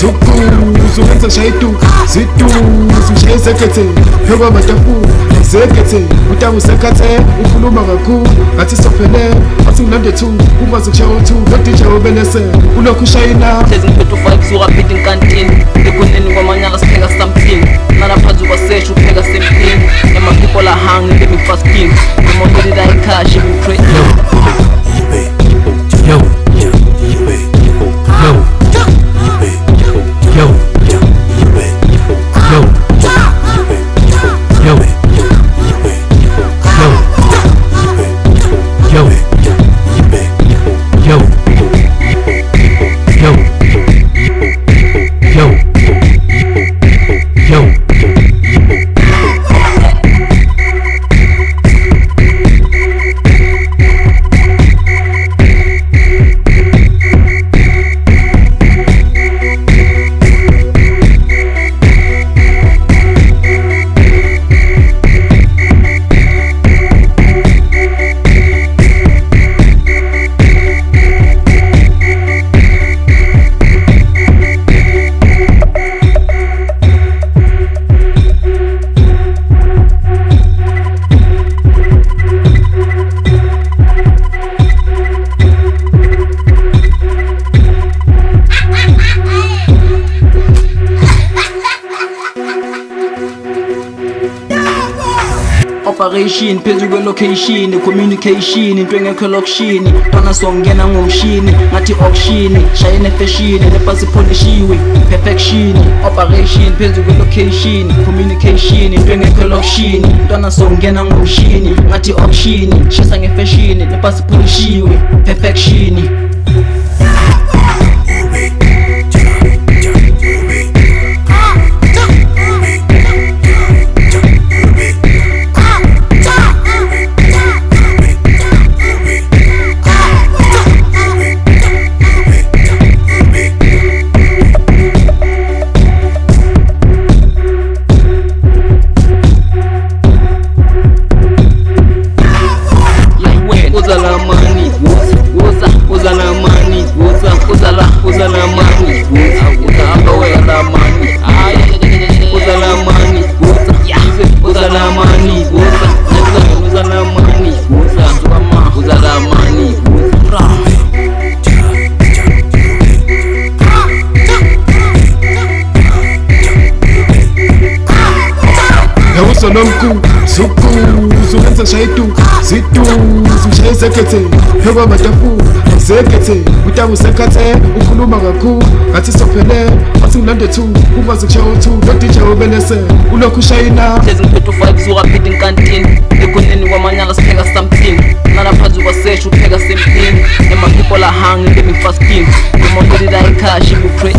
Zukuzu wenza shaitu zitu zishaye zekete Hewa matafu zekete Utamu sekate ukuluma kaku Ati sopene Ati unande tu Umazu chao tu Veti chao benese Unakushaina Tezi mpetu 5 zura piti nkantini Ekuneni kwa manyala spenga something Nana pazu kwa seshu pega same thing And my people are hungry, let me fast king The more money that I cash, even pray Yo, yo, Operation, phezu kwe-location, communication, into engekho elokishini Twana songena ngomshini, ngathi auction, shayene fashion, nepasi polishiwe, perfection Operation, phezu kwe-location, communication, into engekho elokishini Twana songena ngomshini, ngathi auction, shisa ngefashion, nepasi polishiwe, perfection Nomku, zukuzu wenza shaitu zitu zishaye zekete Hewa matafu zekete Utamu sekate ukuluma kaku Ati sopene Ati unande tu Umazu chao tu Veti chao benese Unakushaina Tezi mpetu 5 zura piti nkantini Ekuneni kwa manyala spenga something Nana pazu kwa seshu pega same thing And my people are hungry, let me fast king The more money that I cash, even pray